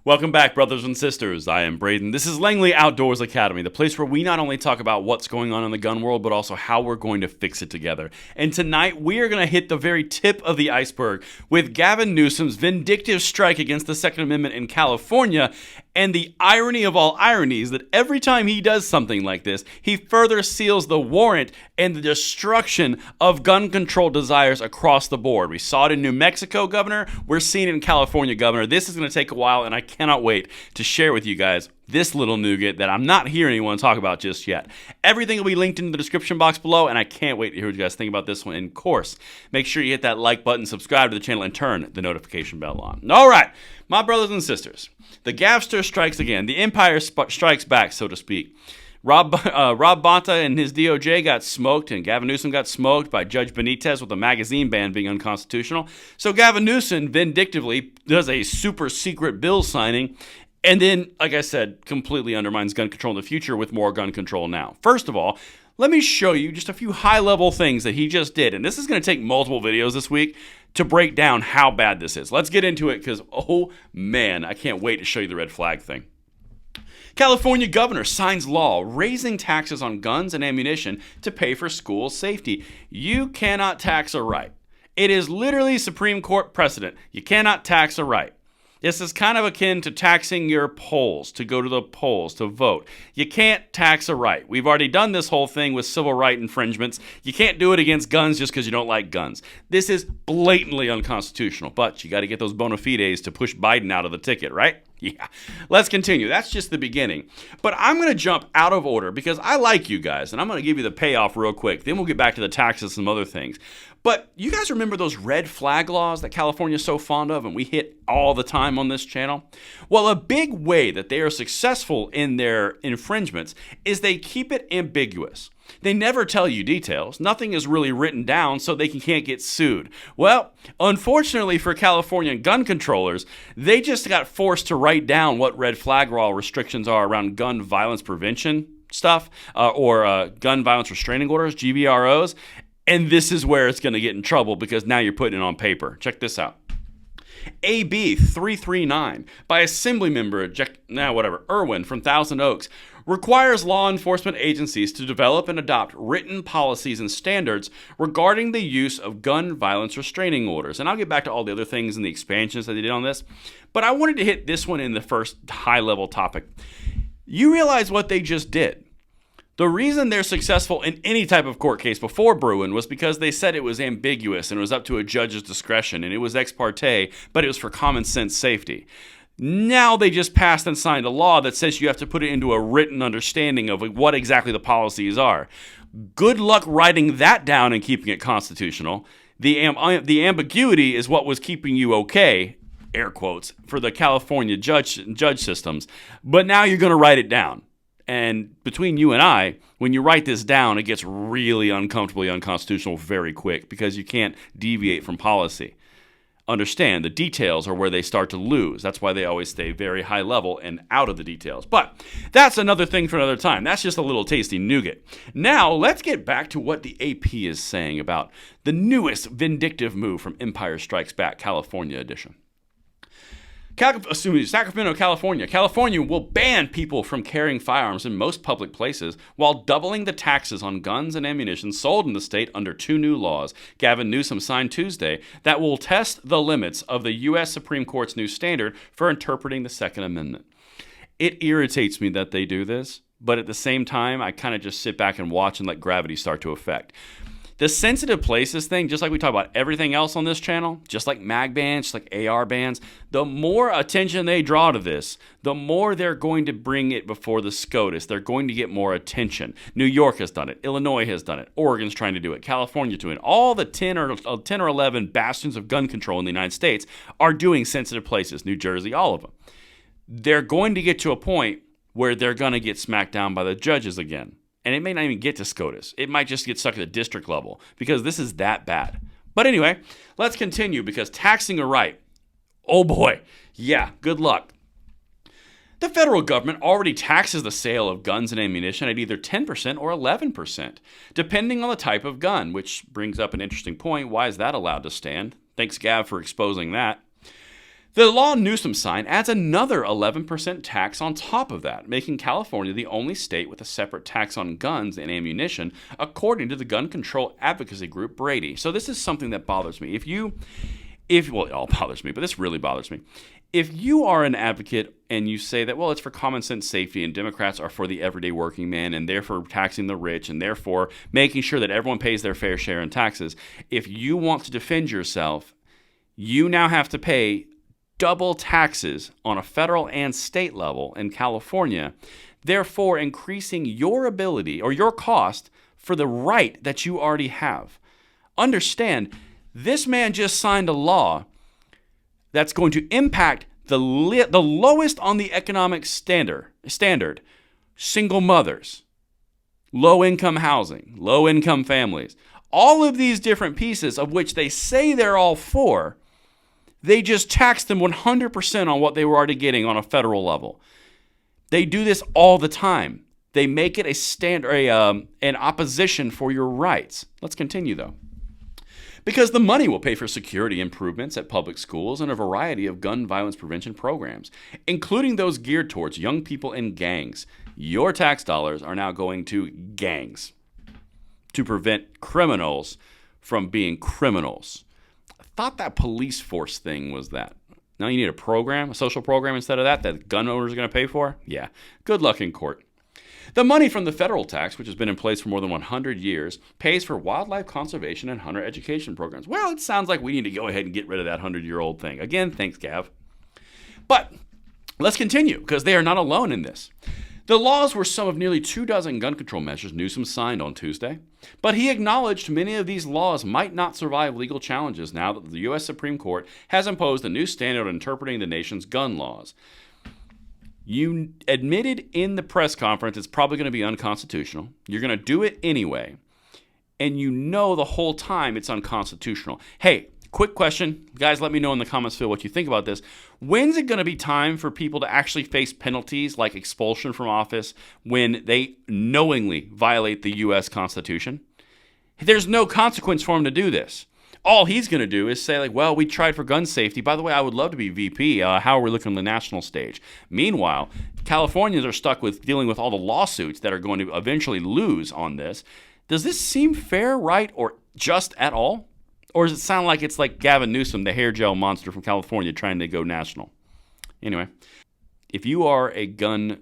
Welcome back, brothers and sisters. I am Braden. This is Langley Outdoors Academy, the place where we not only talk about what's going on in the gun world, but also how we're going to fix it together. And tonight, we are going to hit the very tip of the iceberg with Gavin Newsom's vindictive strike against the Second Amendment in California, and the irony of all ironies that every time he does something like this, he further seals the warrant and the destruction of gun control desires across the board. We saw it in New Mexico, Governor. We're seeing it in California, Governor. This is going to take a while, and I cannot wait to share with you guys this little nougat that I'm not hearing anyone talk about just yet. Everything will be linked in the description box below, and I can't wait to hear what you guys think about this one. And of course, make sure you hit that like button, subscribe to the channel, and turn the notification bell on. All right, my brothers and sisters, the Gavster strikes again. The Empire strikes back, so to speak. Rob Bonta and his DOJ got smoked, and Gavin Newsom got smoked by Judge Benitez with a magazine ban being unconstitutional. So Gavin Newsom vindictively does a super secret bill signing, and then, like I said, completely undermines gun control in the future with more gun control now. First of all, let me show you just a few high-level things that he just did, and this is going to take multiple videos this week to break down how bad this is. Let's get into it because, oh man, I can't wait to show you the red flag thing. California governor signs law raising taxes on guns and ammunition to pay for school safety. You cannot tax a right. It is literally Supreme Court precedent. You cannot tax a right. This is kind of akin to taxing your polls, to go to the polls, to vote. You can't tax a right. We've already done this whole thing with civil right infringements. You can't do it against guns just because you don't like guns. This is blatantly unconstitutional, but you got to get those bona fides to push Biden out of the ticket, right? Yeah. Let's continue. That's just the beginning. But I'm going to jump out of order because I like you guys, and I'm going to give you the payoff real quick. Then we'll get back to the taxes and some other things. But you guys remember those red flag laws that California's so fond of and we hit all the time on this channel? Well, a big way that they are successful in their infringements is they keep it ambiguous. They never tell you details. Nothing is really written down so they can't get sued. Well, unfortunately for California gun controllers, they just got forced to write down what red flag law restrictions are around gun violence prevention stuff or gun violence restraining orders, GVROs. And this is where it's going to get in trouble because now you're putting it on paper. Check this out. AB 339 by Assemblymember Irwin from Thousand Oaks requires law enforcement agencies to develop and adopt written policies and standards regarding the use of gun violence restraining orders. And I'll get back to all the other things and the expansions that they did on this. But I wanted to hit this one in the first high-level topic. You realize what they just did. The reason they're successful in any type of court case before Bruin was because they said it was ambiguous and it was up to a judge's discretion and it was ex parte, but it was for common sense safety. Now they just passed and signed a law that says you have to put it into a written understanding of what exactly the policies are. Good luck writing that down and keeping it constitutional. The ambiguity is what was keeping you okay, air quotes, for the California judge systems. But now you're going to write it down. And between you and I, when you write this down, it gets really uncomfortably unconstitutional very quick because you can't deviate from policy. Understand, the details are where they start to lose. That's why they always stay very high level and out of the details. But that's another thing for another time. That's just a little tasty nougat. Now, let's get back to what the AP is saying about the newest vindictive move from Empire Strikes Back, California edition. Sacramento, California. California will ban people from carrying firearms in most public places while doubling the taxes on guns and ammunition sold in the state under two new laws Gavin Newsom signed Tuesday that will test the limits of the U.S. Supreme Court's new standard for interpreting the Second Amendment. It irritates me that they do this, but at the same time, I kind of just sit back and watch and let gravity start to affect. The sensitive places thing, just like we talk about everything else on this channel, just like mag bans, just like AR bans, the more attention they draw to this, the more they're going to bring it before the SCOTUS. They're going to get more attention. New York has done it. Illinois has done it. Oregon's trying to do it. California's doing it. All the 10 or 11 bastions of gun control in the United States are doing sensitive places. New Jersey, all of them. They're going to get to a point where they're going to get smacked down by the judges again. And it may not even get to SCOTUS. It might just get stuck at the district level because this is that bad. But anyway, let's continue because taxing a right, oh boy, yeah, good luck. The federal government already taxes the sale of guns and ammunition at either 10% or 11%, depending on the type of gun, which brings up an interesting point. Why is that allowed to stand? Thanks, Gav, for exposing that. The law Newsom signed adds another 11% tax on top of that, making California the only state with a separate tax on guns and ammunition, according to the gun control advocacy group Brady. So this is something that bothers me. Well, it all bothers me, but this really bothers me. If you are an advocate and you say that, well, it's for common sense safety and Democrats are for the everyday working man and therefore taxing the rich and therefore making sure that everyone pays their fair share in taxes, if you want to defend yourself, you now have to pay double taxes on a federal and state level in California, therefore increasing your ability or your cost for the right that you already have. Understand, this man just signed a law that's going to impact the lowest on the economic standard, single mothers, low-income housing, low-income families. All of these different pieces of which they say they're all for, they just tax them 100% on what they were already getting on a federal level. They do this all the time. They make it an opposition for your rights. Let's continue, though. Because the money will pay for security improvements at public schools and a variety of gun violence prevention programs, including those geared towards young people in gangs. Your tax dollars are now going to gangs to prevent criminals from being criminals. I thought that police force thing was that. Now you need a social program instead of that gun owners are going to pay for? Yeah. Good luck in court. The money from the federal tax, which has been in place for more than 100 years, pays for wildlife conservation and hunter education programs. Well, it sounds like we need to go ahead and get rid of that 100-year-old thing. Again, thanks, Gav. But let's continue, because they are not alone in this. The laws were some of nearly 24 gun control measures Newsom signed on Tuesday, but he acknowledged many of these laws might not survive legal challenges now that the U.S. Supreme Court has imposed a new standard interpreting the nation's gun laws. You admitted in the press conference it's probably going to be unconstitutional. You're going to do it anyway. And you know the whole time it's unconstitutional. Hey, quick question. Guys, let me know in the comments below what you think about this. When's it going to be time for people to actually face penalties like expulsion from office when they knowingly violate the U.S. Constitution? There's no consequence for them to do this. All he's going to do is say, well, we tried for gun safety. By the way, I would love to be VP. How are we looking on the national stage? Meanwhile, Californians are stuck with dealing with all the lawsuits that are going to eventually lose on this. Does this seem fair, right, or just at all? Or does it sound like it's like Gavin Newsom, the hair gel monster from California, trying to go national? Anyway, if you are a gun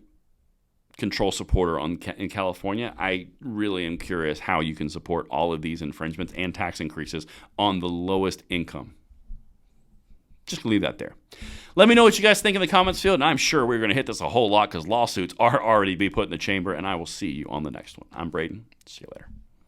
control supporter in California, I really am curious how you can support all of these infringements and tax increases on the lowest income. Just leave that there. Let me know what you guys think in the comments field, and I'm sure we're going to hit this a whole lot because lawsuits are already being put in the chamber, and I will see you on the next one. I'm Braden. See you later.